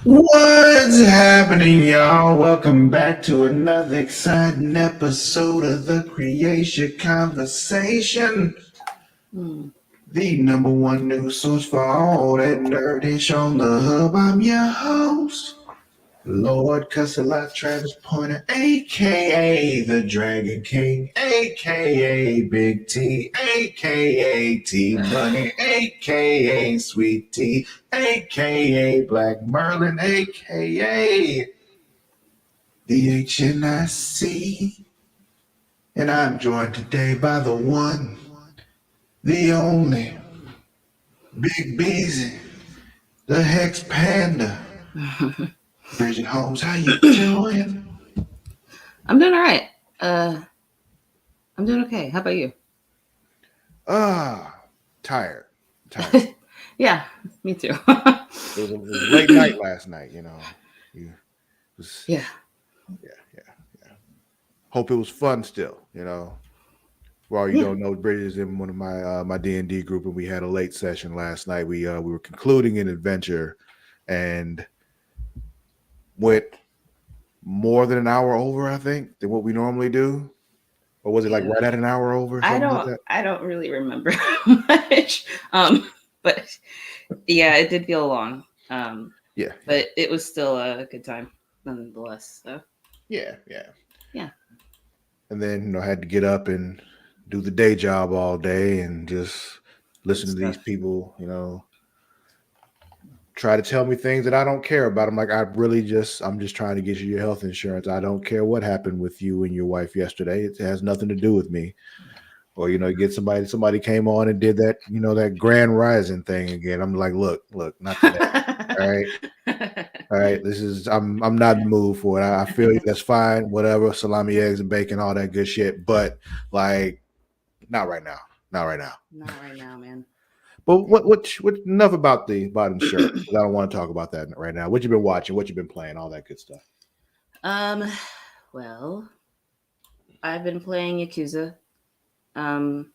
What's happening, y'all? Welcome back to another exciting episode of the Creatia Conversation, Hmm. the number one news source for all that nerdish on the hub. I'm your host, Lord Cussalot Travis Pointer, aka the Dragon King, aka Big T, aka T Money, aka Sweet T, aka Black Merlin, aka the HNIC. And I'm joined today by the one, the only, Big Beezy, the Hex Panda, Bridget Holmes. How you doing? I'm doing all right. Uh, I'm doing okay. How about you? Ah, tired, tired. Yeah, me too. It was a late night last night. You was Yeah. yeah, yeah, yeah. Hope it was fun still. For all you Yeah. don't know, Bridget is in one of my D&D group, and we had a late session last night. We were concluding an adventure, and went more than an hour over, I think, than what we normally do. Or was it like Yeah. right at an hour over, I something like don't. that? I don't really remember much. But yeah, it did feel long. Yeah, But it was still a good time nonetheless. So yeah. yeah, And then I had to get up and do the day job all day and just good listen to these stuff. people, try to tell me things that I don't care about. I'm like, I'm just trying to get you your health insurance. I don't care what happened with you and your wife yesterday. It has nothing to do with me. Or, you get somebody came on and did that, that grand rising thing again. I'm like, look, not today. All right. All right. I'm not in the mood for it. I feel you. That's fine. Whatever. Salami, eggs, and bacon, all that good shit. But like, not right now. Not right now. Not right now, man. But what enough about insurance. 'Cause I don't want to talk about that right now. What you been watching, what you been playing, all that good stuff. Um, well, I've been playing Yakuza. Um,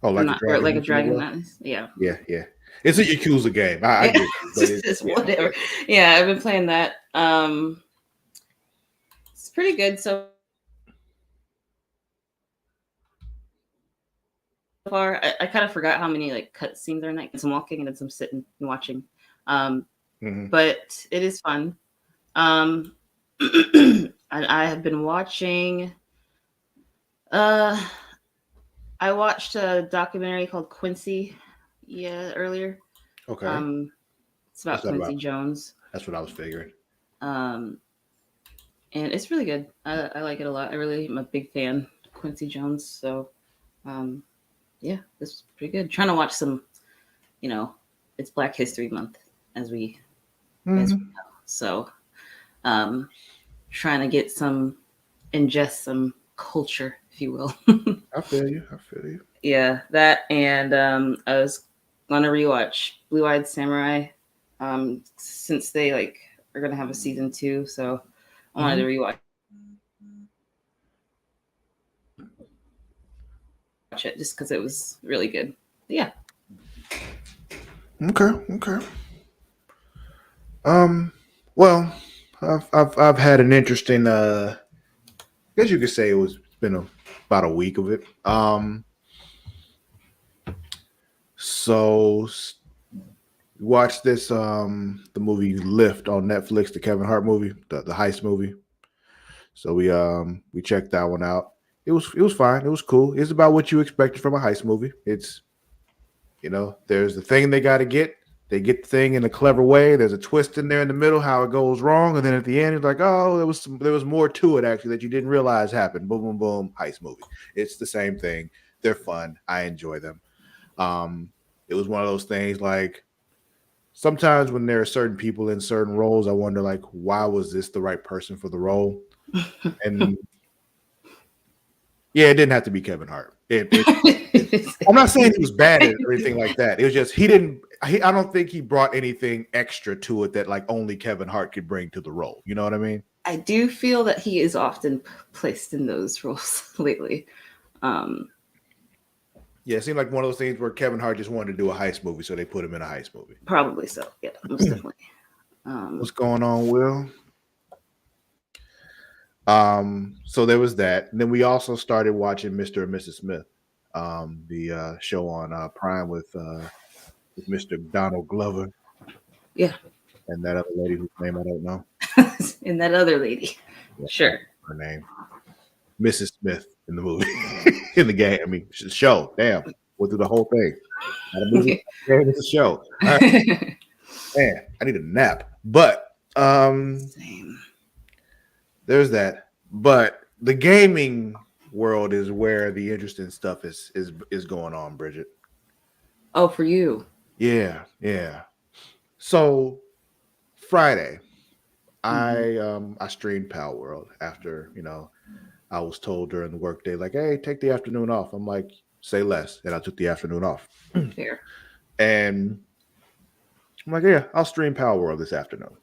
Oh, I'm like a not, or dragon like a mentioned as dragon. well? Not, yeah. Yeah. It's a Yakuza game. I Yeah, get you, but it's it's just yeah, whatever. Yeah, I've been playing that. It's pretty good so far. I kind of forgot how many like cutscenes are in that. Some walking and then some sitting and watching. Um, hmm but it is fun. Um, and I have been watching. Uh, I watched a documentary called Quincy. Yeah, earlier. Okay. Um, it's What's about that Quincy about? Jones. That's what I was figuring. Um, and it's really good. I like it a lot. I really am a big fan of Quincy Jones. So, um, yeah, this was pretty good. Trying to watch some, you know, it's Black History Month as we hmm know. So, um, trying to get ingest some culture, if you will. I feel you. I feel you. Yeah, that and I was gonna rewatch Blue Eyed Samurai, since they like are gonna have a season 2. So I wanted to hmm rewatch it just because it was really good. But yeah. Okay. Um. Well, I've had an interesting. I guess you could say it's been about a week of it. So watch this the movie Lift on Netflix, the Kevin Hart movie, the heist movie. So we checked that one out. It was fine. It was cool. It's about what you expected from a heist movie. It's there's the thing they got to get. They get the thing in a clever way. There's a twist in there in the middle, how it goes wrong, and then at the end, it's like, oh, there was more to it actually that you didn't realize happened. Boom, boom, boom. Heist movie. It's the same thing. They're fun. I enjoy them. Um, it was one of those things like sometimes when there are certain people in certain roles, I wonder like, why was this the right person for the role? And yeah, it didn't have to be Kevin Hart. I'm not saying he was bad at it or anything like that. It was just he didn't. I don't think he brought anything extra to it that like only Kevin Hart could bring to the role. You know what I mean? I do feel that he is often placed in those roles lately. Um, Yeah, it seemed like one of those things where Kevin Hart just wanted to do a heist movie, so they put him in a heist movie. Probably so. Yeah, most definitely. What's going on, Will? So there was that. And then we also started watching Mr. and Mrs. Smith, the show on Prime with Mr. Donald Glover. Yeah. And that other lady whose name I don't know. And that other lady. Yeah, Sure. her name. Mrs. Smith in the movie. In the game. I mean, show. Damn. Went through the whole thing. Not a movie. It's a show. All right. Man, I need a nap. But Same. there's that. But the gaming world is where the interesting stuff is going on, Bridget. Oh, for you. Yeah. So Friday, I streamed Pal World after, I was told during the workday, like, hey, take the afternoon off. I'm like, say less. And I took the afternoon off. Fair. And I'm like, yeah, I'll stream Pal World this afternoon.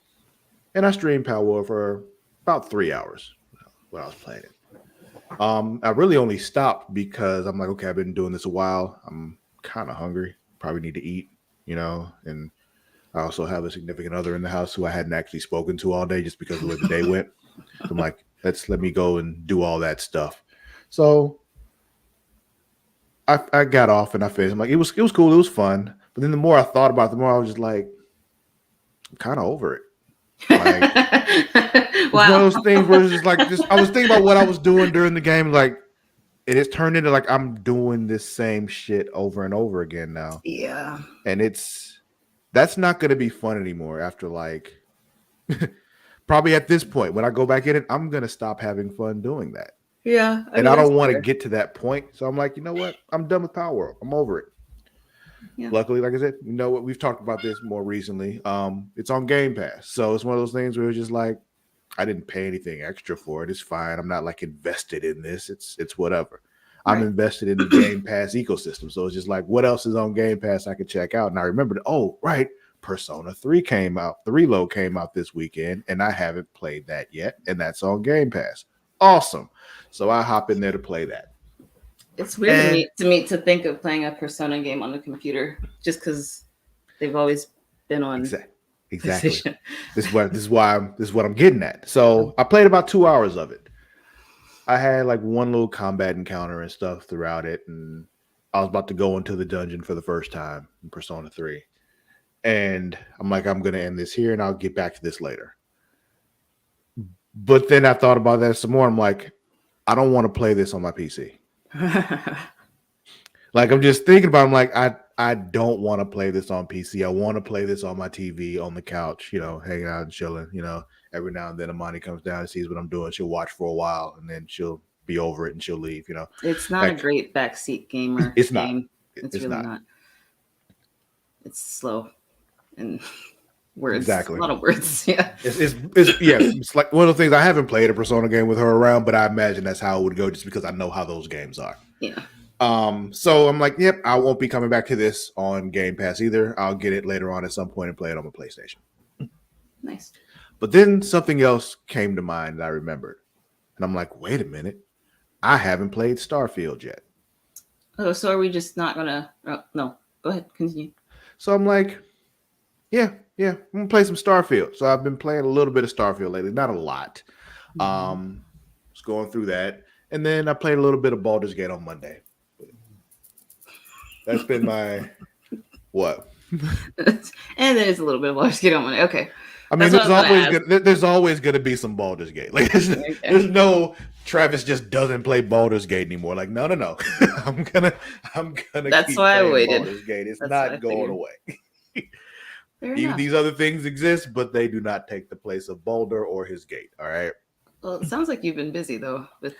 And I streamed Pal World for about 3 hours when I was playing it. I really only stopped because I'm like, okay, I've been doing this a while. I'm kind of hungry. Probably need to eat, and I also have a significant other in the house who I hadn't actually spoken to all day just because of the way the day went. So I'm like, let me go and do all that stuff. So I got off and I finished. I'm like, it was cool. It was fun. But then the more I thought about it, the more I was just like, I'm kind of over it. Like, wow. One of those things where it's just like, I was thinking about what I was doing during the game, like, and it's turned into like I'm doing this same shit over and over again now. Yeah. And that's not going to be fun anymore after like, probably at this point, when I go back in it, I'm going to stop having fun doing that. Yeah. I don't want to get to that point. So I'm like, you know what? I'm done with Power World. I'm over it. Yeah. Luckily, like I said, you know what? We've talked about this more recently. It's on Game Pass. So it's one of those things where it's just like, I didn't pay anything extra for it. It's fine. I'm not like invested in this. It's whatever. Right. I'm invested in the Game Pass ecosystem. So it's just like, what else is on Game Pass I could check out? And I remembered, Persona 3 came out. 3 Low came out this weekend, and I haven't played that yet. And that's on Game Pass. Awesome. So I hop in there to play that. It's weird to me to think of playing a Persona game on the computer just because they've always been on. Exactly. This is what I'm getting at. So I played about 2 hours of it. I had like one little combat encounter and stuff throughout it, and I was about to go into the dungeon for the first time in Persona 3. And I'm like, I'm gonna end this here and I'll get back to this later. But then I thought about that some more. I'm like, I don't want to play this on my PC. Like, I'm just thinking about it. I'm like, I don't want to play this on PC. I want to play this on my TV, on the couch, hanging out and chilling. Every now and then Amani comes down and sees what I'm doing. She'll watch for a while and then she'll be over it and she'll leave, It's not a great backseat gamer. It's game. Not. It's really not. It's slow and words. Exactly. A lot of words. Yeah. It's like one of the things. I haven't played a Persona game with her around, but I imagine that's how it would go just because I know how those games are. Yeah. So I'm like, yep, I won't be coming back to this on Game Pass either. I'll get it later on at some point and play it on my PlayStation. Nice. But then something else came to mind that I remembered. And I'm like, wait a minute. I haven't played Starfield yet. Oh, so are we just not gonna no, go ahead, continue. So I'm like, yeah, I'm gonna play some Starfield. So I've been playing a little bit of Starfield lately, not a lot. Just going through that. And then I played a little bit of Baldur's Gate on Monday. That's been my what? And there's a little bit of Baldur's Gate on Monday. Okay. I mean, there's always going to be some Baldur's Gate. Like, there's no Travis just doesn't play Baldur's Gate anymore. Like, no. I'm gonna. That's keep why I waited. Baldur's Gate. It's not going away. Even these other things exist, but they do not take the place of Baldur or his gate. All right. Well, it sounds like you've been busy though with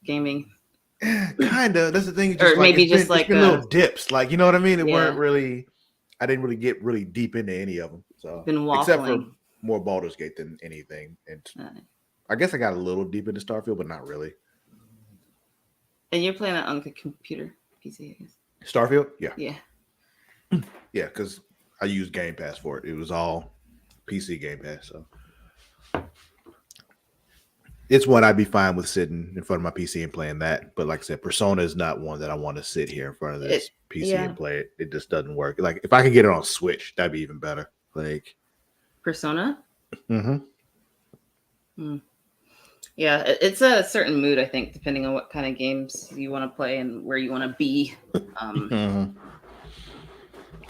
gaming. Kinda. That's the thing. Or maybe just like little dips. Like, you know what I mean? It weren't really. I didn't really get really deep into any of them. So been waffling. Except for more Baldur's Gate than anything. And I guess I got a little deep into Starfield, but not really. And you're playing it on the computer, PC, I guess. Starfield? Yeah. Yeah. Yeah, because I used Game Pass for it. It was all PC Game Pass. So it's one I'd be fine with sitting in front of my PC and playing that. But like I said, Persona is not one that I want to sit here in front of this PC and play it. It just doesn't work. Like, if I could get it on Switch, that'd be even better. Like, Persona. Mm-hmm. Yeah, it's a certain mood, I think, depending on what kind of games you want to play and where you want to be.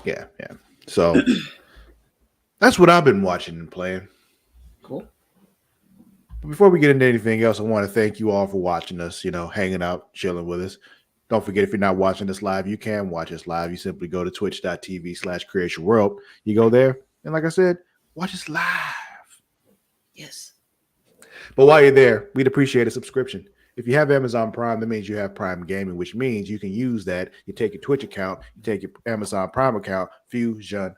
Yeah. So that's what I've been watching and playing. Cool. Before we get into anything else, I want to thank you all for watching us, hanging out, chilling with us. Don't forget, if you're not watching us live, you can watch us live. You simply go to twitch.tv/Creatia World. You go there, and like I said, watch us live. Yes. But while you're there, we'd appreciate a subscription. If you have Amazon Prime, that means you have Prime Gaming, which means you can use that. You take your Twitch account, you take your Amazon Prime account, Fusion,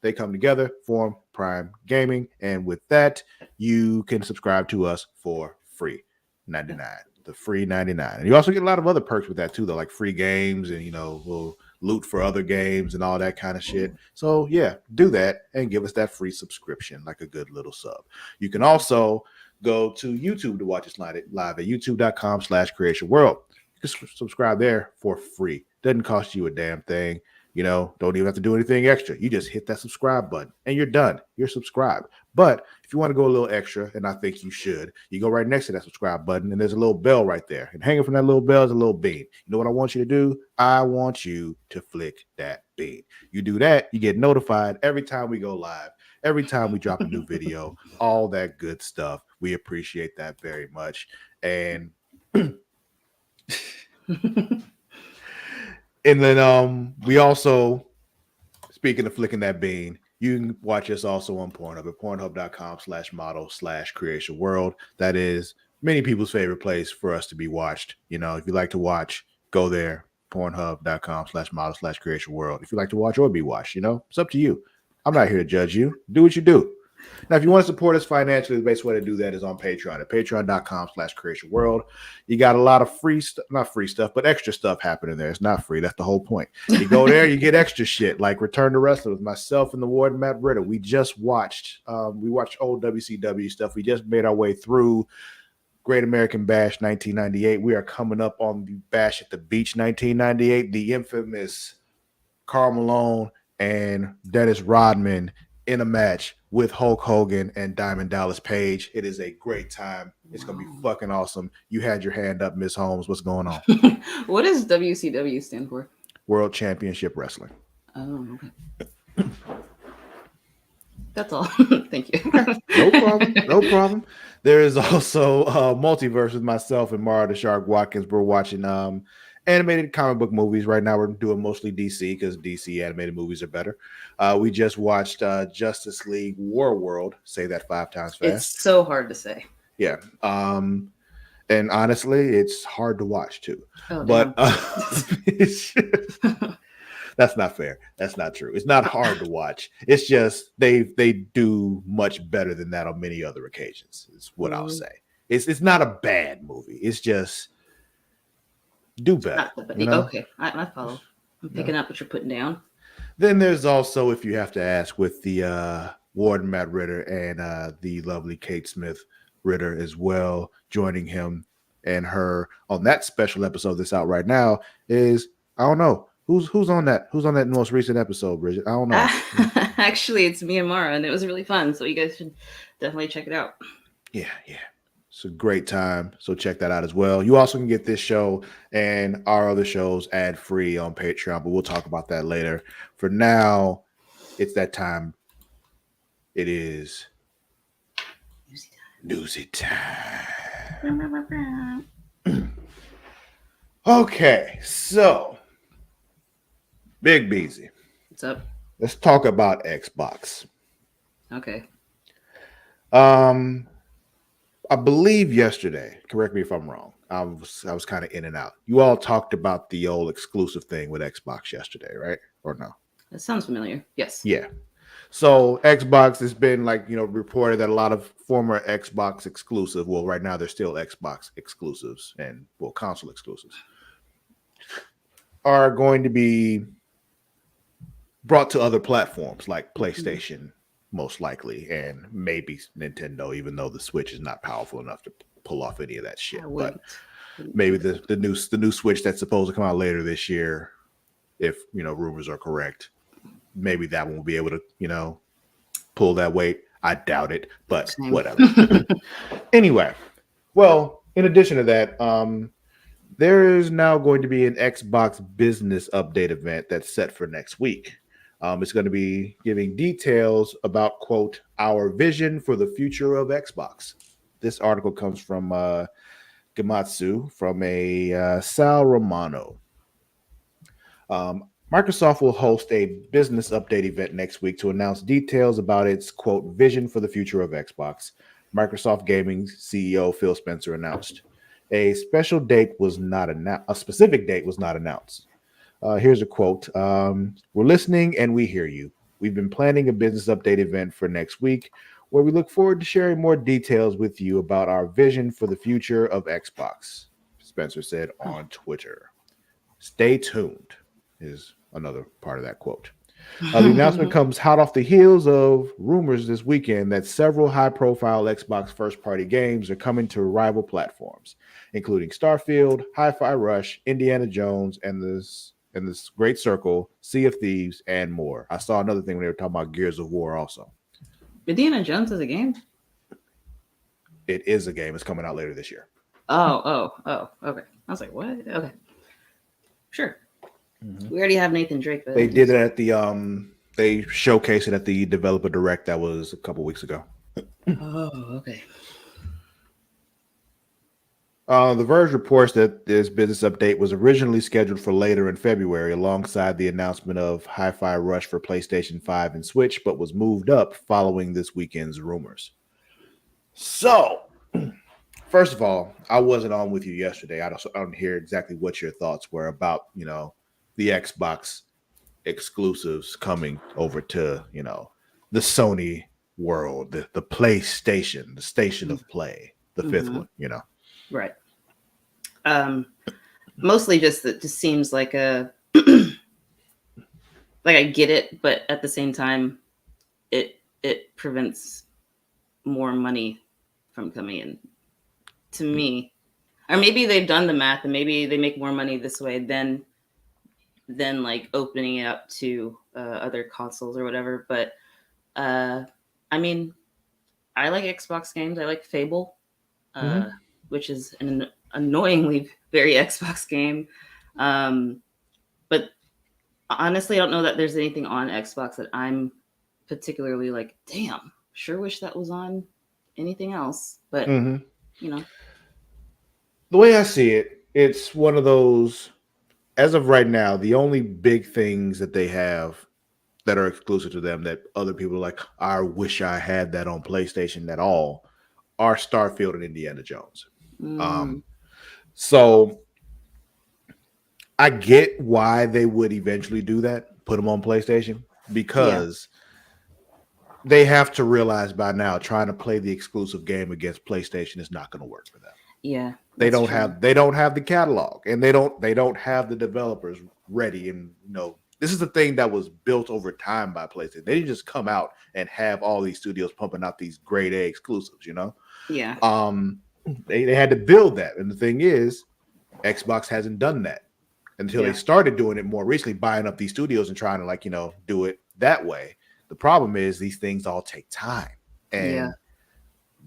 they come together, form Prime Gaming. And with that, you can subscribe to us for free. $99. The free $99. And you also get a lot of other perks with that too, though, like free games and, we'll loot for other games and all that kind of shit. So yeah, do that and give us that free subscription like a good little sub. You can also go to YouTube to watch us live at youtube.com/Creatia World. You can subscribe there for free. Doesn't cost you a damn thing. Don't even have to do anything extra. You just hit that subscribe button and you're done. You're subscribed. But if you want to go a little extra, and I think you should, you go right next to that subscribe button and there's a little bell right there. And hanging from that little bell is a little bean. You know what I want you to do? I want you to flick that bean. You do that, you get notified every time we go live, every time we drop a new video, all that good stuff. We appreciate that very much. And and then we also, speaking of flicking that bean, you can watch us also on Pornhub at pornhub.com/model/Creatia World. That is many people's favorite place for us to be watched. If you like to watch, go there, pornhub.com/model/Creatia World. If you like to watch or be watched, it's up to you. I'm not here to judge you. Do what you do. Now, if you want to support us financially, the best way to do that is on Patreon at patreon.com/Creatia World. You got a lot of free stuff, not free stuff, but extra stuff happening there. It's not free. That's the whole point. You go there, you get extra shit like Return to Wrestling with myself and the Warden Matt Britta. We just watched, old WCW stuff. We just made our way through Great American Bash 1998. We are coming up on the Bash at the Beach 1998, the infamous Karl Malone and Dennis Rodman in a match with Hulk Hogan and Diamond Dallas Page. It is a great time. It's going to be fucking awesome. You had your hand up, Miss Holmes. What's going on? What does WCW stand for? World Championship Wrestling. Oh, okay. That's all. Thank you. No problem. There is also Multiverse with myself and Mara the Shark Watkins. We're watching animated comic book movies. Right now we're doing mostly DC because DC animated movies are better. We just watched Justice League War World. Say that 5 times fast. It's so hard to say. Yeah. And honestly, it's hard to watch too. Oh, but that's not fair. That's not true. It's not hard to watch. It's just they do much better than that on many other occasions. Is what I'll say. It's not a bad movie. It's just do better. Okay, I follow. I'm picking up what you're putting down. Then there's also, if you have to ask, with the Warden Matt Ritter and the lovely Kate Smith Ritter as well, joining him and her on that special episode that's out right now. Is I don't know who's on that. Who's on that most recent episode, Bridget? I don't know. Actually, it's me and Mara, and it was really fun. So you guys should definitely check it out. Yeah. It's a great time. So check that out as well. You also can get this show and our other shows ad-free on Patreon, but we'll talk about that later. For now, it's that time. It is Newsy time. Okay, so Big Beezy. What's up? Let's talk about Xbox. Okay. I believe yesterday, correct me if I'm wrong, I was kind of in and out. You all talked about the old exclusive thing with Xbox yesterday, right? Or no? That sounds familiar. Yes. Yeah. So Xbox has been reported that a lot of former Xbox exclusive, well, right now they're still Xbox exclusives and console exclusives, are going to be brought to other platforms like PlayStation, most likely, and maybe Nintendo, even though the Switch is not powerful enough to pull off any of that shit. But maybe the new Switch that's supposed to come out later this year, if rumors are correct, maybe that one will be able to pull that weight. I doubt it, but Same. whatever. Anyway, well, in addition to that, there is now going to be an Xbox business update event that's set for next week. It's going to be giving details about, quote, our vision for the future of Xbox. This article comes from Gamatsu from a Sal Romano. Microsoft will host a business update event next week to announce details about its, quote, vision for the future of Xbox. Microsoft Gaming CEO Phil Spencer announced. A special date was not announced. A specific date was not announced. Here's a quote. We're listening and we hear you. We've been planning a business update event for next week where we look forward to sharing more details with you about our vision for the future of Xbox, Spencer said on Twitter. Stay tuned is another part of that quote. The announcement comes hot off the heels of rumors this weekend that several high-profile Xbox first-party games are coming to rival platforms, including Starfield, Hi-Fi Rush, Indiana Jones, and this Great Circle, Sea of Thieves, and more. I saw another thing when they were talking about Gears of War also. Indiana Jones is a game? It is a game. It's coming out later this year. Oh, okay. I was like, what? Okay. Sure. We already have Nathan Drake. But They did it at the they showcased it at the developer direct that was a couple weeks ago. Oh, okay. The Verge reports that this business update was originally scheduled for later in February alongside the announcement of Hi-Fi Rush for PlayStation 5 and Switch, but was moved up following this weekend's rumors. So, first of all, I wasn't on with you yesterday. I don't hear exactly what your thoughts were about, the Xbox exclusives coming over to, the Sony world, the PlayStation, the station of play, the fifth one, Right. Mostly just that just seems like a like I get it, but at the same time, it prevents more money from coming in to me. Or maybe they've done the math and maybe they make more money this way than like opening it up to other consoles or whatever. But I mean, I like Xbox games. I like Fable, which is an annoyingly very Xbox game. But honestly, I don't know that there's anything on Xbox that I'm particularly like, damn, sure wish that was on anything else. But, the way I see it, it's one of those, as of right now, the only big things that they have that are exclusive to them that other people are like, I wish I had that on PlayStation at all, are Starfield and Indiana Jones. So I get why they would eventually do that, put them on PlayStation, because they have to realize by now trying to play the exclusive game against PlayStation is not going to work for them. Yeah, they don't have the catalog, and they don't have the developers ready. And this is the thing that was built over time by PlayStation. They didn't just come out and have all these studios pumping out these grade A exclusives. Yeah. They had to build that, and the thing is, Xbox hasn't done that until they started doing it more recently, buying up these studios and trying to do it that way. The problem is these things all take time, and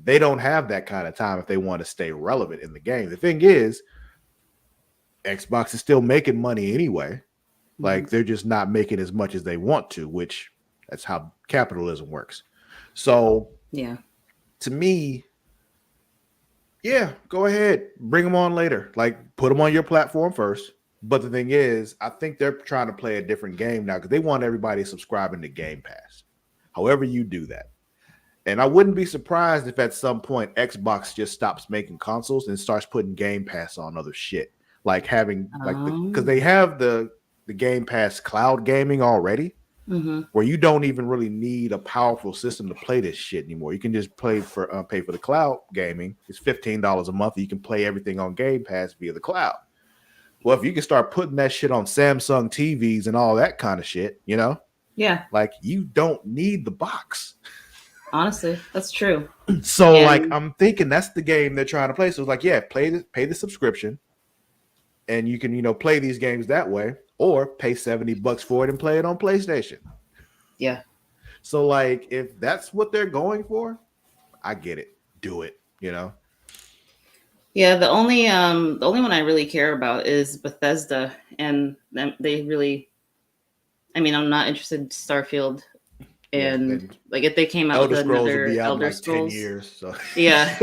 they don't have that kind of time if they want to stay relevant in the game. The thing is, Xbox is still making money anyway. Like, they're just not making as much as they want to, which that's how capitalism works. So, to me, go ahead, bring them on later. Like, put them on your platform first. But the thing is, I think they're trying to play a different game now because they want everybody subscribing to Game Pass. However you do that. And I wouldn't be surprised if at some point Xbox just stops making consoles and starts putting Game Pass on other shit. Like having because they have the Game Pass cloud gaming already, where you don't even really need a powerful system to play this shit anymore. You can just pay for the cloud gaming. It's $15 a month. You can play everything on Game Pass via the cloud. Well, if you can start putting that shit on Samsung TVs and all that kind of shit, like you don't need the box. Honestly, that's true. So, I'm thinking that's the game they're trying to play. So it's like, pay the subscription, and you can, play these games that way, or pay $70 for it and play it on PlayStation. Yeah. So like, if that's what they're going for, I get it. Do it. Yeah, the only one I really care about is Bethesda, and they really. I mean, I'm not interested in Starfield, Yeah. and And like if they came out Elder with Scrolls will another be out in Elder like 10 Scrolls, years. So yeah,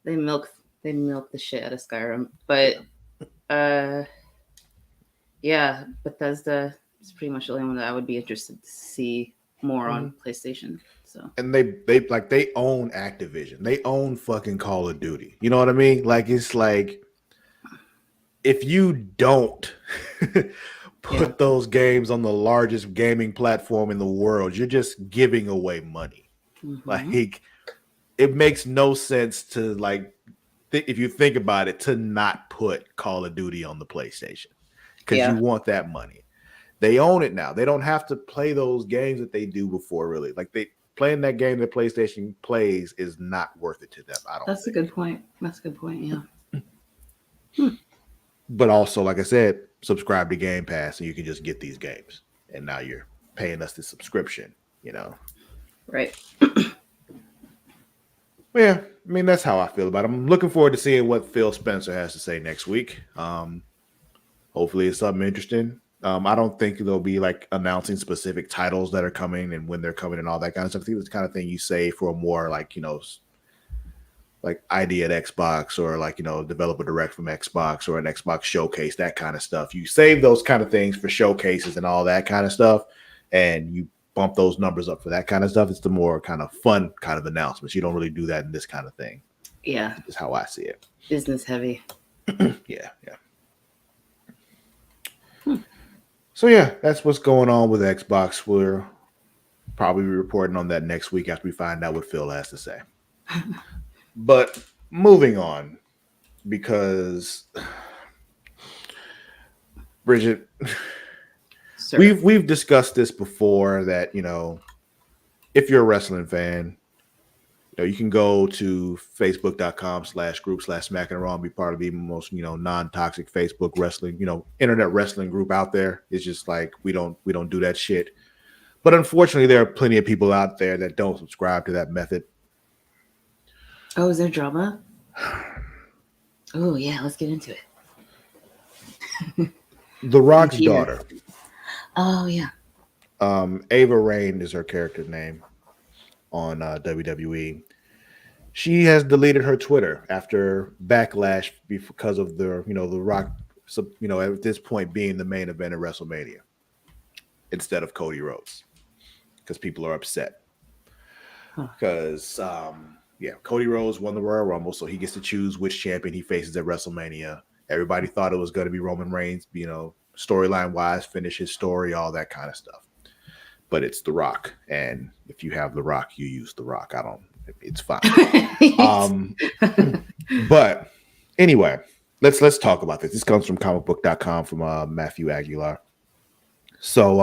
they milk the shit out of Skyrim. But yeah, Bethesda is pretty much the only one that I would be interested to see more on PlayStation. So and they own Activision. They own fucking Call of Duty. You know what I mean? Like it's like if you don't put those games on the largest gaming platform in the world, you're just giving away money. Like it makes no sense to like if you think about it to not put Call of Duty on the PlayStation because you want that money. They own it now. They don't have to play those games that they do before, really. Like they playing that game that PlayStation plays is not worth it to them. I don't. That's a good point. That's a good point. Yeah. But also, like I said, subscribe to Game Pass and you can just get these games. And now you're paying us the subscription. Right. Yeah, I mean that's how I feel about it. I'm looking forward to seeing what Phil Spencer has to say next week. Hopefully, it's something interesting. I don't think they'll be like announcing specific titles that are coming and when they're coming and all that kind of stuff. I think it's the kind of thing you say for a more like like idea at Xbox or like developer direct from Xbox or an Xbox showcase, that kind of stuff. You save those kind of things for showcases and all that kind of stuff, and you bump those numbers up for that kind of stuff. It's the more kind of fun kind of announcements. You don't really do that in this kind of thing. Yeah. Is how I see it. Business heavy. Yeah. So yeah, that's what's going on with Xbox. We're probably reporting on that next week after we find out what Phil has to say. But moving on, because Bridget, Sir. we've discussed this before that if you're a wrestling fan, you can go to facebook.com/group/smacking around, be part of the most non-toxic Facebook wrestling internet wrestling group out there. It's just like we don't do that shit. But unfortunately, there are plenty of people out there that don't subscribe to that method. Oh, is there drama? Oh yeah, let's get into it. The Rock's daughter. Oh yeah. Ava Raine is her character name on WWE. She has deleted her Twitter after backlash because of the Rock, at this point being the main event of WrestleMania instead of Cody Rhodes, because people are upset. Because Cody Rhodes won the Royal Rumble, so he gets to choose which champion he faces at WrestleMania. Everybody thought it was going to be Roman Reigns, storyline wise, finish his story, all that kind of stuff. But it's The Rock, and if you have The Rock, you use The Rock. It's fine. But anyway, let's talk about this. This comes from comicbook.com from Matthew Aguilar. So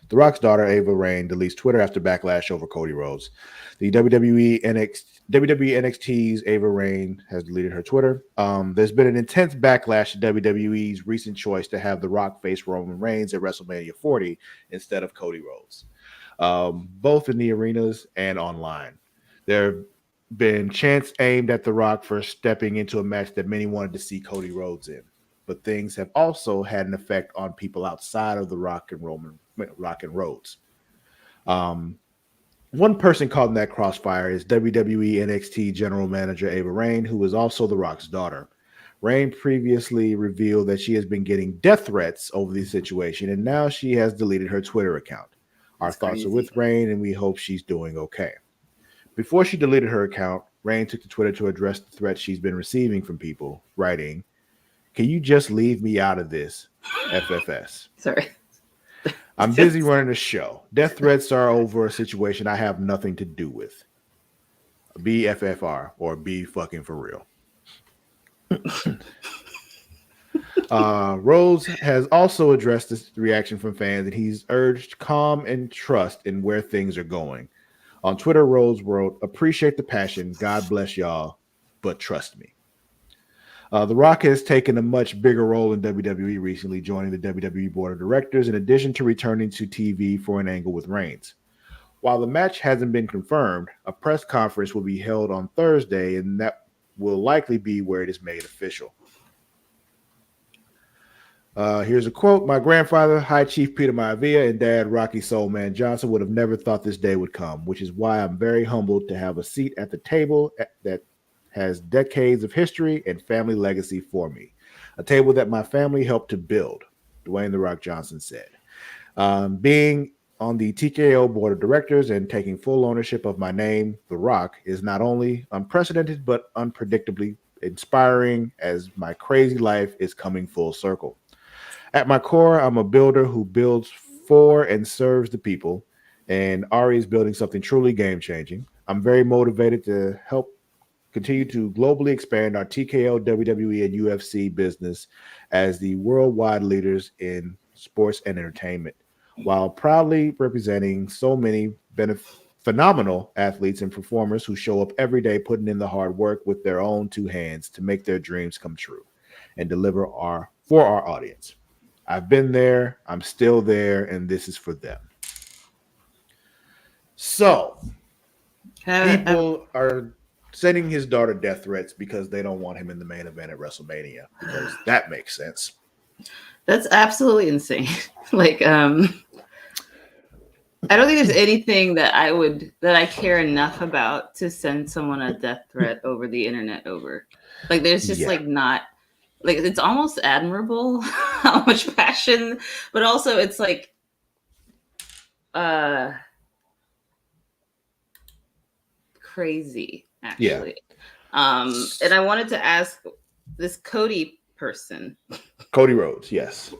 The Rock's daughter, Ava Raine, deletes Twitter after backlash over Cody Rhodes. The WWE NXT's Ava Raine has deleted her Twitter. There's been an intense backlash to WWE's recent choice to have The Rock face Roman Reigns at WrestleMania 40 instead of Cody Rhodes, both in the arenas and online. There have been chants aimed at The Rock for stepping into a match that many wanted to see Cody Rhodes in. But things have also had an effect on people outside of The Rock and Rhodes. One person caught in that crossfire is WWE NXT General Manager Ava Raine, who is also The Rock's daughter. Raine previously revealed that she has been getting death threats over the situation, and now she has deleted her Twitter account. Our thoughts are with Raine, and we hope she's doing okay. Before she deleted her account, Raine took to Twitter to address the threats she's been receiving from people, writing, "Can you just leave me out of this? FFS. Sorry. I'm busy running a show. Death threats are over a situation I have nothing to do with. BFFR, or be fucking for real." Rhodes has also addressed this reaction from fans, and he's urged calm and trust in where things are going. On Twitter, Rhodes wrote, "Appreciate the passion. God bless y'all, but trust me." The Rock has taken a much bigger role in WWE recently, joining the WWE board of directors in addition to returning to TV for an angle with Reigns. While the match hasn't been confirmed, a press conference will be held on Thursday, and that will likely be where it is made official. Here's a quote. My grandfather, High Chief Peter Maivia, and Dad, Rocky Soulman Johnson, would have never thought this day would come, which is why I'm very humbled to have a seat at the table that has decades of history and family legacy for me. A table that my family helped to build, Dwayne "The Rock" Johnson said. Being on the TKO board of directors and taking full ownership of my name, The Rock, is not only unprecedented but unpredictably inspiring as my crazy life is coming full circle. At my core, I'm a builder who builds for and serves the people, and Ari is building something truly game-changing. I'm very motivated to help continue to globally expand our TKO, WWE, and UFC business as the worldwide leaders in sports and entertainment, while proudly representing so many phenomenal athletes and performers who show up every day putting in the hard work with their own two hands to make their dreams come true and deliver for our audience. I've been there, I'm still there, and this is for them. So, people are sending his daughter death threats because they don't want him in the main event at WrestleMania, because that makes sense. That's absolutely insane. Like, I don't think there's anything that I care enough about to send someone a death threat over the internet over. Like, there's just like not, like, it's almost admirable how much passion, but also it's like, crazy, actually. And I wanted to ask this Cody person. Cody Rhodes, yes.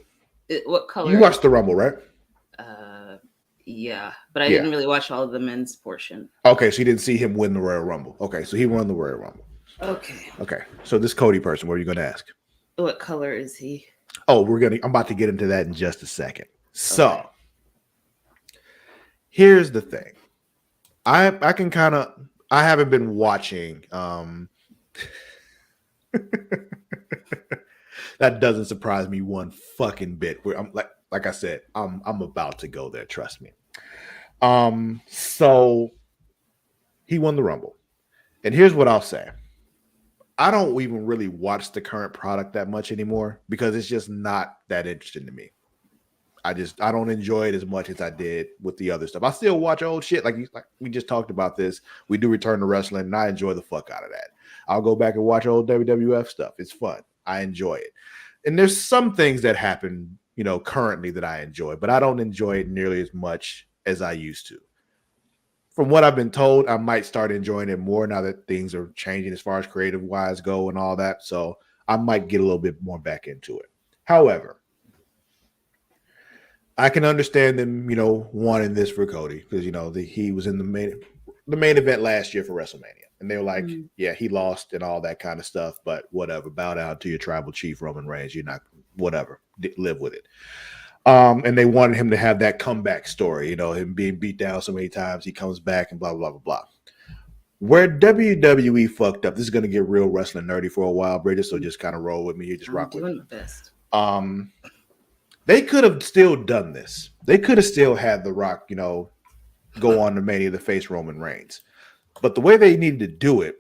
What color? You watched the Rumble, right? Yeah, but I didn't really watch all of the men's portion. Okay, so you didn't see him win the Royal Rumble. Okay, so he won the Royal Rumble. Okay. So this Cody person, what are you going to ask? What color is he? Oh, I'm about to get into that in just a second. So, here's the thing. I haven't been watching. That doesn't surprise me one fucking bit. Where I'm like I said, I'm about to go there. Trust me. So he won the Rumble, and here's what I'll say. I don't even really watch the current product that much anymore because it's just not that interesting to me. I don't enjoy it as much as I did with the other stuff. I still watch old shit. Like we just talked about this. We do return to wrestling, and I enjoy the fuck out of that. I'll go back and watch old WWF stuff. It's fun. I enjoy it. And there's some things that happen, currently that I enjoy, but I don't enjoy it nearly as much as I used to. From what I've been told, I might start enjoying it more now that things are changing as far as creative wise go and all that. So I might get a little bit more back into it. However, I can understand them, wanting this for Cody because, he was in the main event last year for WrestleMania. And they were like, yeah, he lost and all that kind of stuff, but whatever. Bow down to your tribal chief, Roman Reigns. You're not, whatever. Live with it. And they wanted him to have that comeback story, him being beat down so many times, he comes back and blah, blah, blah, blah. Where WWE fucked up, this is going to get real wrestling nerdy for a while, Bridget, so just kind of roll with me. You just rock with me. I'm doing the best. They could have still done this. They could have still had The Rock, go on to Mania to face Roman Reigns. But the way they needed to do it,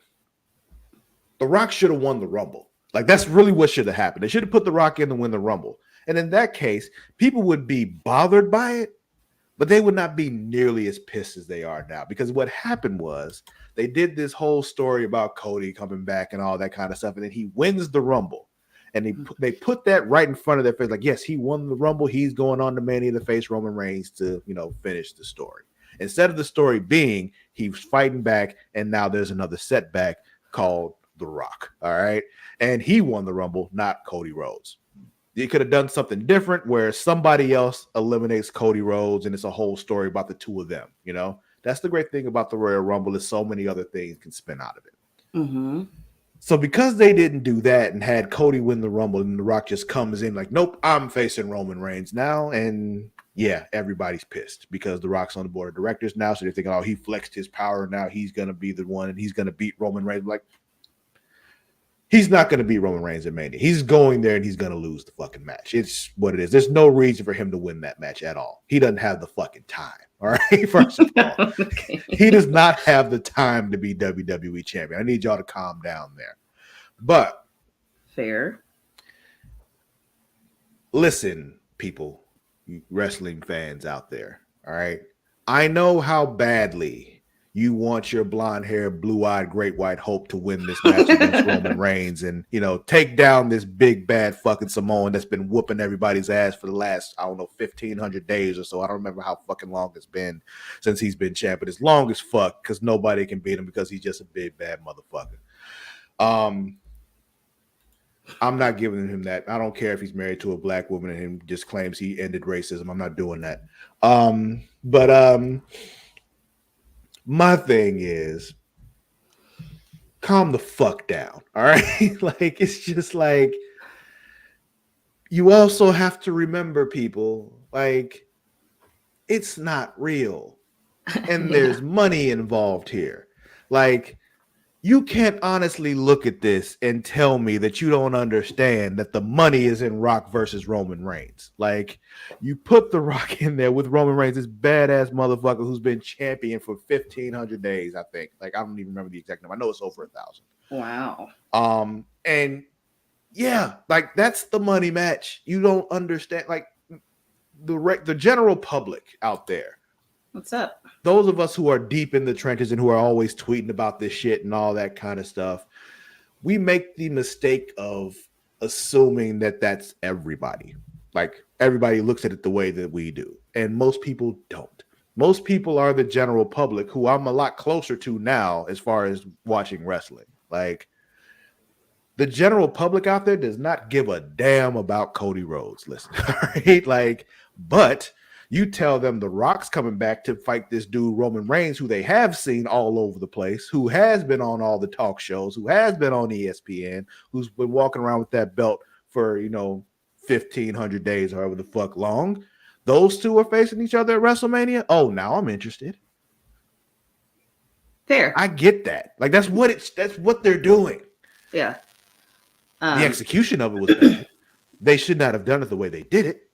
The Rock should have won the Rumble. Like, that's really what should have happened. They should have put The Rock in to win the Rumble. And in that case, people would be bothered by it, but they would not be nearly as pissed as they are now. Because what happened was they did this whole story about Cody coming back and all that kind of stuff. And then he wins the Rumble. And they put that right in front of their face. Like, yes, he won the Rumble. He's going on to Mania to face Roman Reigns to, finish the story. Instead of the story being he was fighting back, and now there's another setback called The Rock. All right. And he won the Rumble, not Cody Rhodes. You could have done something different where somebody else eliminates Cody Rhodes, and it's a whole story about the two of them. That's the great thing about the Royal Rumble is so many other things can spin out of it. Mm-hmm. So because they didn't do that and had Cody win the Rumble, and The Rock just comes in like, nope, I'm facing Roman Reigns now. And yeah, everybody's pissed because The Rock's on the board of directors now. So they're thinking, oh, he flexed his power. Now he's going to be the one and he's going to beat Roman Reigns. Like, He's not going to beat Roman Reigns at Mania. He's going there and he's going to lose the fucking match. It's what it is. There's no reason for him to win that match at all. He doesn't have the fucking time. All right. First of all, Okay. he does not have the time to be WWE champion. I need y'all to calm down there. But Fair. listen, people, you wrestling fans out there. All right. I know how badly you want your blonde hair, blue-eyed, great white hope to win this match against Roman Reigns and, take down this big, bad fucking Samoan that's been whooping everybody's ass for the last, 1,500 days or so. I don't remember how fucking long it's been since he's been champ, but it's long as fuck because nobody can beat him because he's just a big, bad motherfucker. I'm not giving him that. I don't care if he's married to a black woman and he just claims he ended racism. I'm not doing that. But my thing is, calm the fuck down. All right. Like, it's just like, you also have to remember, people, like, it's not real. And there's money involved here. Like, you can't honestly look at this and tell me that you don't understand that the money is in Rock versus Roman Reigns. Like, you put The Rock in there with Roman Reigns, this badass motherfucker who's been champion for 1,500 days, I think. Like, I don't even remember the exact number. I know it's over 1,000. Wow. And yeah, like, that's the money match. You don't understand. Like, the general public out there, What's up? those of us who are deep in the trenches and who are always tweeting about this shit and all that kind of stuff, we make the mistake of assuming that that's everybody. Like, everybody looks at it the way that we do. And most people don't. Most people are the general public, who I'm a lot closer to now as far as watching wrestling. Like, the general public out there does not give a damn about Cody Rhodes. Listen, right? Like, but you tell them The Rock's coming back to fight this dude, Roman Reigns, who they have seen all over the place, who has been on all the talk shows, who has been on ESPN, who's been walking around with that belt for, 1,500 days, however the fuck long. Those two are facing each other at WrestleMania. Oh, now I'm interested. Fair. I get that. Like, that's what they're doing. Yeah. The execution of it was bad. They should not have done it the way they did it,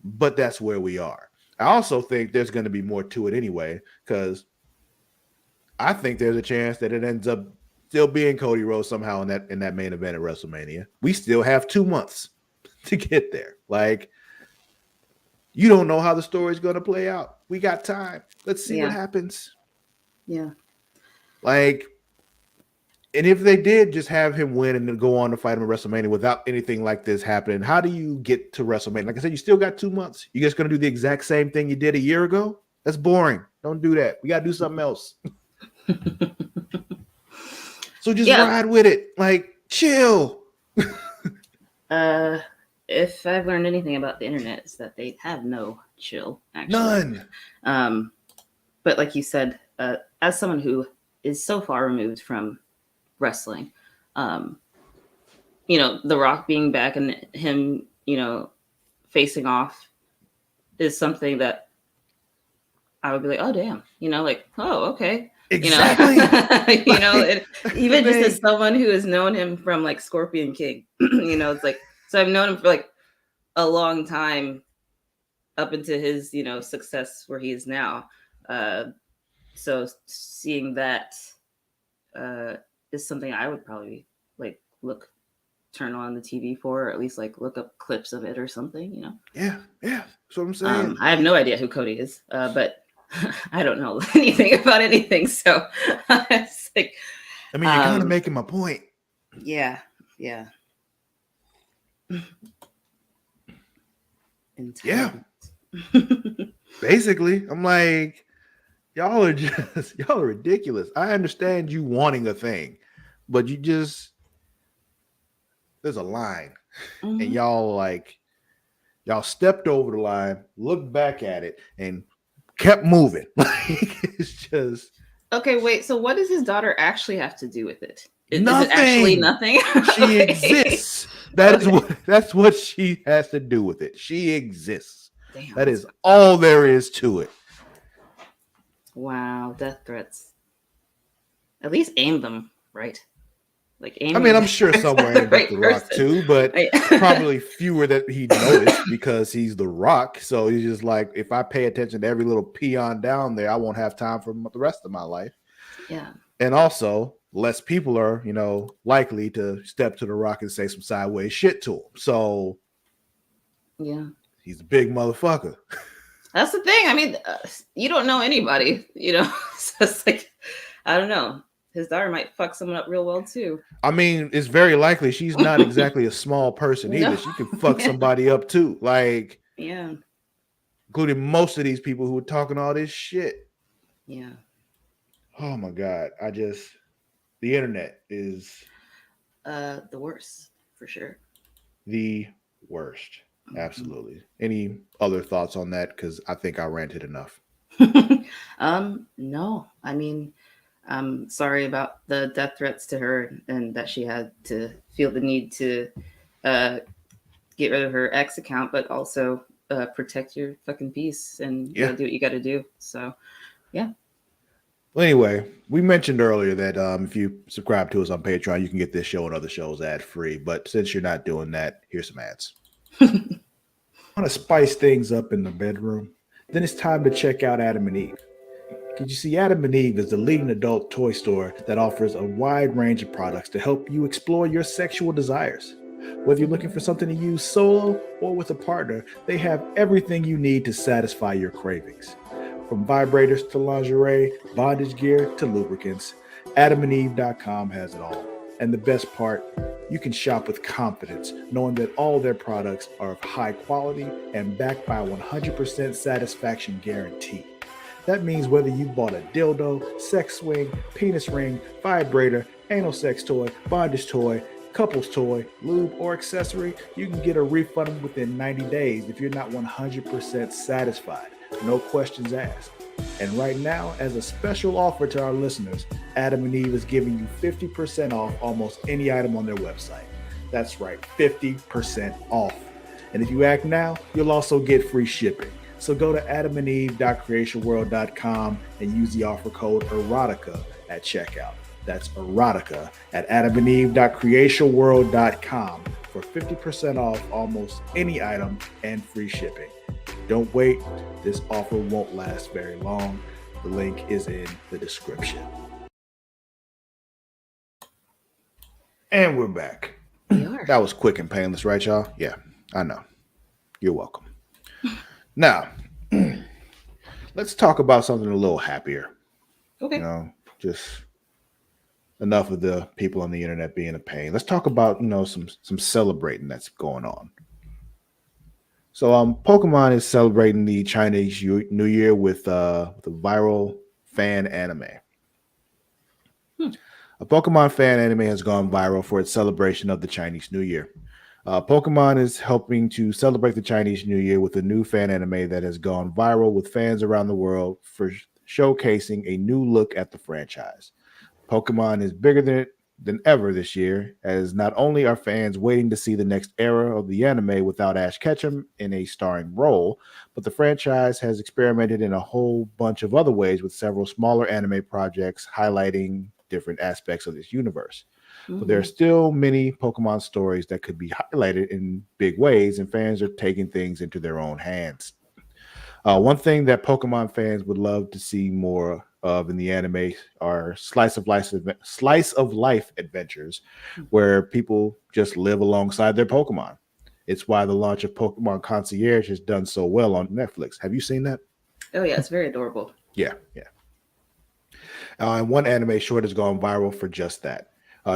but that's where we are. I also think there's going to be more to it anyway, because I think there's a chance that it ends up still being Cody Rhodes somehow in that main event at WrestleMania. We still have 2 months to get there. Like, you don't know how the story's going to play out. We got time. Let's see what happens. Yeah. Like, and if they did just have him win and then go on to fight him at WrestleMania without anything like this happening, how do you get to WrestleMania? Like I said, you still got 2 months. You guys going to do the exact same thing you did a year ago? That's boring. Don't do that. We got to do something else. So just ride with it. Like, chill. If I've learned anything about the internet, it's that they have no chill, None. actually. But like you said, as someone who is so far removed from wrestling, The Rock being back and him, facing off is something that I would be like, oh damn, oh okay, exactly. Even just as someone who has known him from like Scorpion King, it's like, so I've known him for like a long time up into his success where he is now. So seeing that is something I would probably like turn on the TV for, or at least like look up clips of it or something, Yeah, that's what I'm saying. I have no idea who Cody is, but I don't know anything about anything, so it's like, I mean, you're kind of making my point. Yeah. Yeah. Basically, I'm like, y'all are ridiculous. I understand you wanting a thing, but there's a line, and y'all stepped over the line, looked back at it, and kept moving. Like, it's just okay. Wait. So, what does his daughter actually have to do with it? Nothing. Is it actually nothing? She exists. That's what she has to do with it. She exists. Damn, that is all there is to it. Wow, death threats. At least aim them right. Like I Amy mean, I'm was sure somewhere the ended up right The Rock person. too, but Right. probably fewer that he noticed because he's The Rock. So he's just like, if I pay attention to every little peon down there, I won't have time for the rest of my life. Yeah. And also, less people are, likely to step to The Rock and say some sideways shit to him. So Yeah. he's a big motherfucker. That's the thing. I mean, you don't know anybody, So it's like, I don't know. His daughter might fuck someone up real well too. I mean, it's very likely she's not exactly a small person either. No. She can fuck Yeah. somebody up too, like Yeah. including most of these people who are talking all this shit. Yeah. Oh my god, the internet is The worst for sure. the worst. Mhm. Absolutely. Any other thoughts on that? Because I think I ranted enough. No. I mean, I'm sorry about the death threats to her and that she had to feel the need to uh, get rid of her ex account, but also protect your fucking peace and Yeah. do what you got to do. So, yeah. Well, anyway, we mentioned earlier that if you subscribe to us on Patreon, you can get this show and other shows ad free. But since you're not doing that, here's some ads. Want to spice things up in the bedroom? Then it's time to check out Adam and Eve. Because you see, Adam and Eve is the leading adult toy store that offers a wide range of products to help you explore your sexual desires. Whether you're looking for something to use solo or with a partner, they have everything you need to satisfy your cravings. From vibrators to lingerie, bondage gear to lubricants, adamandeve.com has it all. And the best part, you can shop with confidence, knowing that all their products are of high quality and backed by a 100% satisfaction guarantee. That means whether you bought a dildo, sex swing, penis ring, vibrator, anal sex toy, bondage toy, couples toy, lube, or accessory, you can get a refund within 90 days if you're not 100% satisfied. No questions asked. And right now, as a special offer to our listeners, Adam and Eve is giving you 50% off almost any item on their website. That's right, 50% off. And if you act now, you'll also get free shipping. So go to adamandeve.creationworld.com and use the offer code EROTICA at checkout. That's erotica at adamandeve.creationworld.com for 50% off almost any item and free shipping. Don't wait. This offer won't last very long. The link is in the description. And we're back. We are. That was quick and painless, right, y'all? Yeah, I know. You're welcome. Now, let's talk about something a little happier. Okay. Just enough of the people on the internet being a pain. Let's talk about some celebrating that's going on. So Pokemon is celebrating the Chinese New Year with a viral fan anime. A Pokemon fan anime has gone viral for its celebration of the Chinese New Year. Pokemon is helping to celebrate the Chinese New Year with a new fan anime that has gone viral with fans around the world for showcasing a new look at the franchise. Pokemon is bigger than ever this year, as not only are fans waiting to see the next era of the anime without Ash Ketchum in a starring role, but the franchise has experimented in a whole bunch of other ways with several smaller anime projects highlighting different aspects of this universe. But there are still many Pokemon stories that could be highlighted in big ways, and fans are taking things into their own hands. One thing that Pokemon fans would love to see more of in the anime are slice of life adventures, where people just live alongside their Pokemon. It's why the launch of Pokemon Concierge has done so well on Netflix. Have you seen that? Oh yeah, it's very adorable. Yeah. And one anime short has gone viral for just that.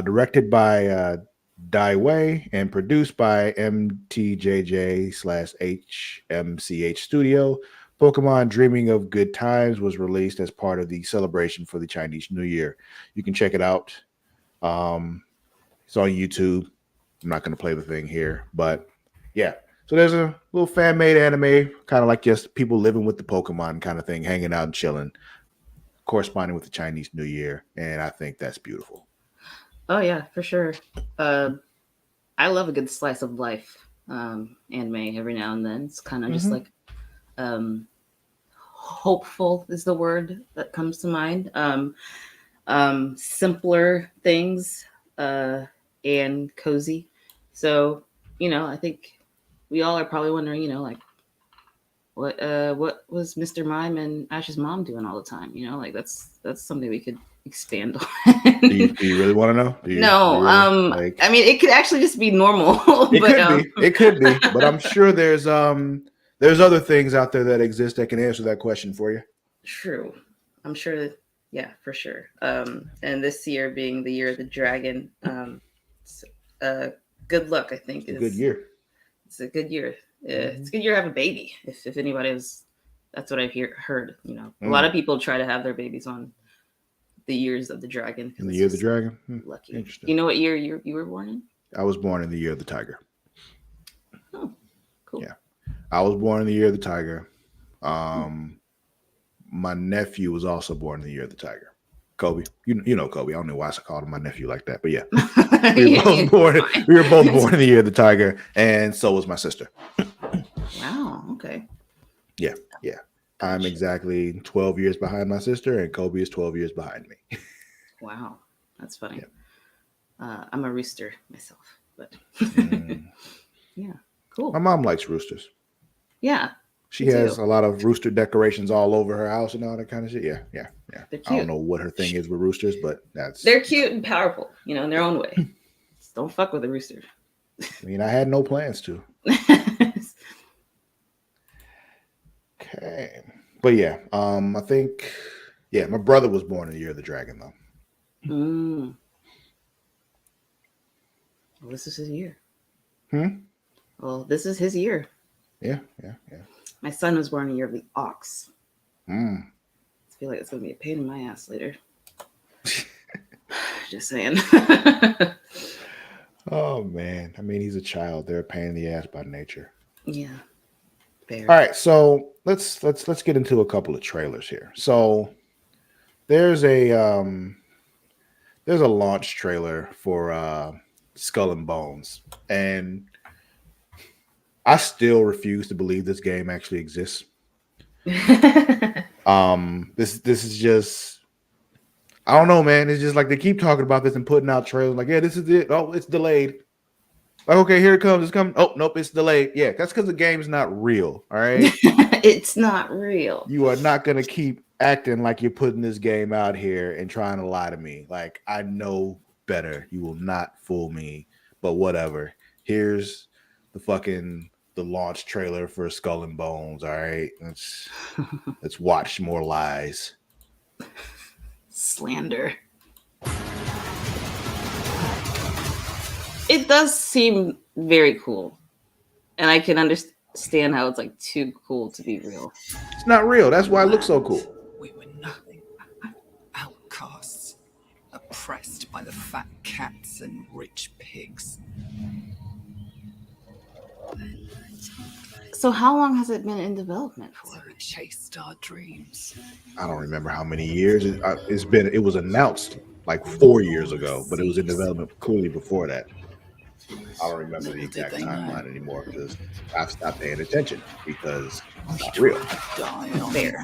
Directed by Dai Wei and produced by MTJJ/HMCH Studio, Pokemon Dreaming of Good Times was released as part of the celebration for the Chinese New Year. You can check it out. It's on YouTube. I'm not going to play the thing here, but yeah. So there's a little fan-made anime, kind of like just people living with the Pokemon kind of thing, hanging out and chilling, corresponding with the Chinese New Year, and I think that's beautiful. Oh yeah, for sure. I love a good slice of life anime every now and then. It's kind of just like hopeful is the word that comes to mind. Simpler things and cozy. So, I think we all are probably wondering, like what was Mr. Mime and Ash's mom doing all the time? Like that's something we could expand on. Do you really want to know? No, I mean it could actually just be normal. It could be, but I'm sure there's other things out there that exist that can answer that question for you. True. I'm sure that, yeah, for sure. And this year being the year of the dragon, good luck, I think. It's a good year. It's a good year. It's a good year to have a baby. If anybody was, that's what I've heard. A lot of people try to have their babies on the years of the dragon. In the year of the dragon? Lucky. Interesting. You know what year you were born in? I was born in the year of the tiger. Oh, cool. Yeah. I was born in the year of the tiger. My nephew was also born in the year of the tiger. Kobe. You know Kobe. I don't know why I called him my nephew like that, but yeah. We were both born in the year of the tiger, and so was my sister. Wow, okay. Yeah. I'm exactly 12 years behind my sister, and Kobe is 12 years behind me. Wow, that's funny. Yeah. I'm a rooster myself, but yeah, cool. My mom likes roosters. Yeah. She has a lot of rooster decorations all over her house and all that kind of shit. Yeah. They're cute. I don't know what her thing is with roosters, but they're cute and powerful, in their own way. Just don't fuck with a rooster. I mean, I had no plans to. Okay. But yeah, I think, my brother was born in the year of the dragon, though. Well, this is his year. Well, this is his year. Yeah. My son was born in the year of the ox. I feel like it's going to be a pain in my ass later. Just saying. Oh, man. I mean, he's a child. They're a pain in the ass by nature. Yeah. Fair. All right, so let's get into a couple of trailers here. So there's a launch trailer for Skull and Bones, and I still refuse to believe this game actually exists. This is just, I don't know, man. It's just like they keep talking about this and putting out trailers like, yeah, this is it. Oh, it's delayed. Like, okay, here it comes. It's coming. Oh, nope, it's delayed. Yeah, that's because the game's not real. All right. It's not real. You are not going to keep acting like you're putting this game out here and trying to lie to me. Like, I know better. You will not fool me, but whatever. Here's the launch trailer for Skull and Bones. All right. Let's watch more lies. Slander. It does seem very cool. And I can understand how it's like too cool to be real. It's not real. That's why it looks so cool. We were nothing. Outcasts. Oppressed by the fat cats and rich pigs. So how long has it been in development for? So we chased our dreams. I don't remember how many years it was announced like 4 years ago, but it was in development clearly before that. I don't remember the exact timeline anymore because I've stopped paying attention because it's not real. Fair.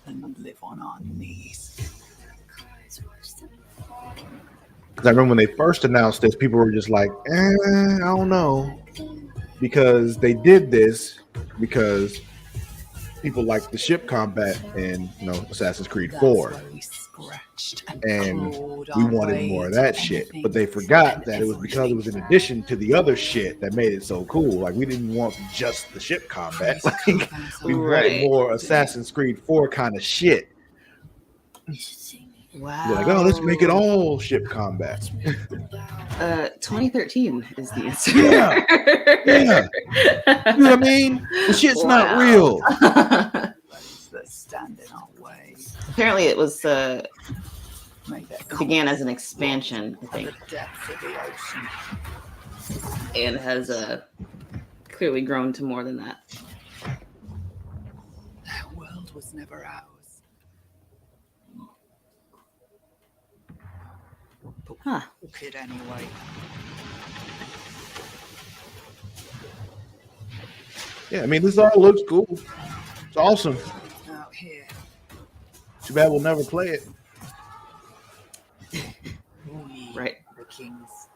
And live on our knees. Because I remember when they first announced this, people were just like, I don't know. Because they did this because people like the ship combat in Assassin's Creed 4. And we wanted more of that shit. But they forgot that it was because it was in addition to the other shit that made it so cool. Like, we didn't want just the ship combat. Like, we wanted more Assassin's Creed 4 kind of shit. Wow. We're like, oh, let's make it all ship combat. 2013 is the answer. Yeah. You know what I mean? The shit's not real. Let's stand in our way. Apparently it was began as an expansion, I think. The depth of the ocean. And has clearly grown to more than that. That world was never ours. Huh. Took it anyway. Yeah, I mean, this all looks cool. It's awesome. Out here. Too bad we'll never play it. We, Right. the kings.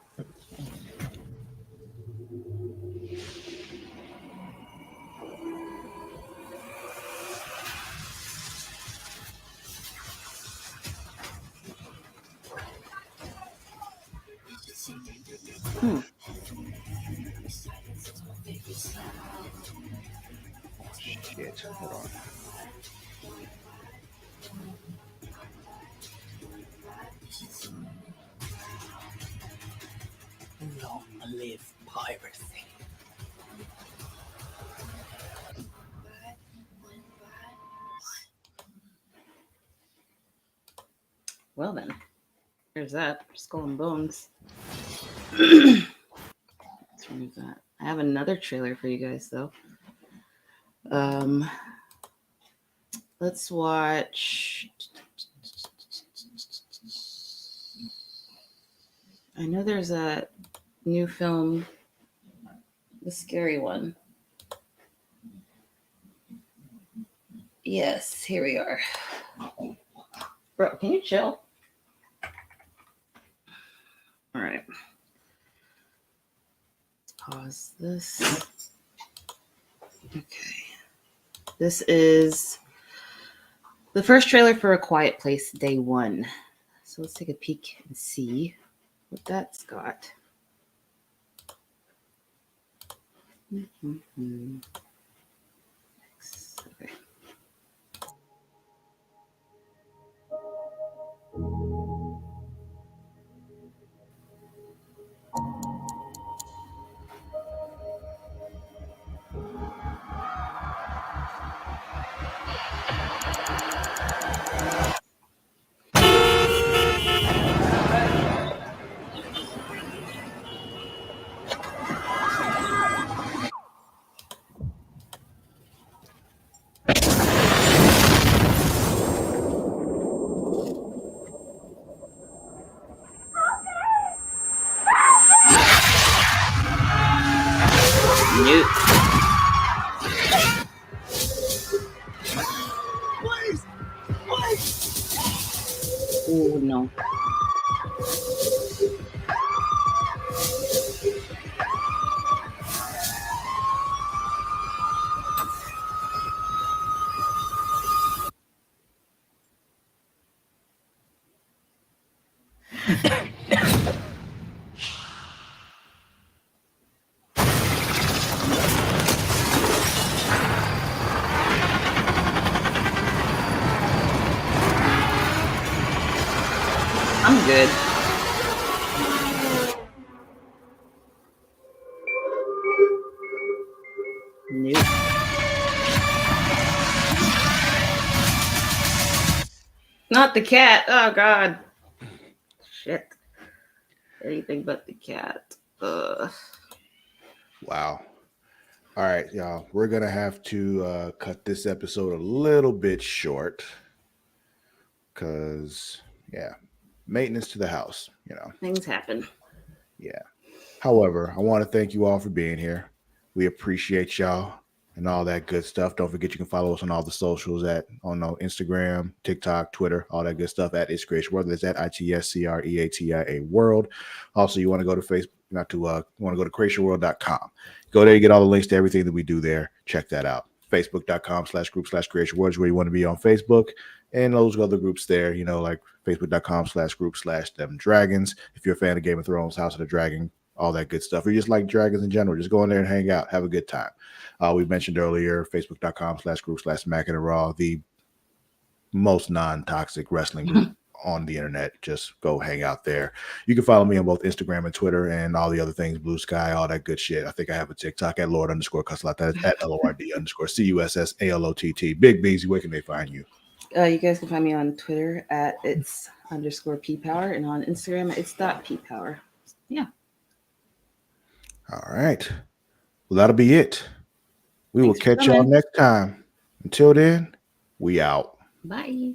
Hmm. Shit. Hold on. Long live piracy. Well then, there's that. Skull and Bones. Let's remove that. I have another trailer for you guys though. Let's watch. I know there's a new film, the scary one. Yes, here we are. Bro, can you chill? All right. Let's pause this. Okay. This is the first trailer for A Quiet Place Day 1. So let's take a peek and see what that's got. Mm-hmm. Okay. Nope. Please! Please! Oh no. I'm good. Nope. Not the cat. Oh god. Shit. Anything but the cat. Ugh. Wow. All right, y'all. We're gonna have to cut this episode a little bit short because, yeah, maintenance to the house. Things happen. Yeah. However, I want to thank you all for being here. We appreciate y'all and all that good stuff. Don't forget you can follow us on all the socials on Instagram, TikTok, Twitter, all that good stuff at It's Creatia World. That's at ITSCREATIA World. Also, you want to go to Facebook, you want to go to CreatiaWorld.com. Go there, you get all the links to everything that we do there. Check that out. Facebook.com/group/Creatia World is where you want to be on Facebook. And those other groups there, like Facebook.com/group/Them Dragons. If you're a fan of Game of Thrones, House of the Dragon, all that good stuff. Or you just like dragons in general, just go in there and hang out, have a good time. We mentioned earlier, Facebook.com/group/Smack and Raw, the most non-toxic wrestling group on the internet. Just go hang out there. You can follow me on both Instagram and Twitter and all the other things, Blue Sky, all that good shit. I think I have a TikTok at Lord_Cussalott. That is at LORD_CUSSALOTT. Big Beezy, where can they find you? You guys can find me on Twitter at its_PPower and on Instagram at its.ppower. Yeah. All right. Well, that'll be it. We will Thanks for catch y'all coming. next time. Until then, we out. Bye.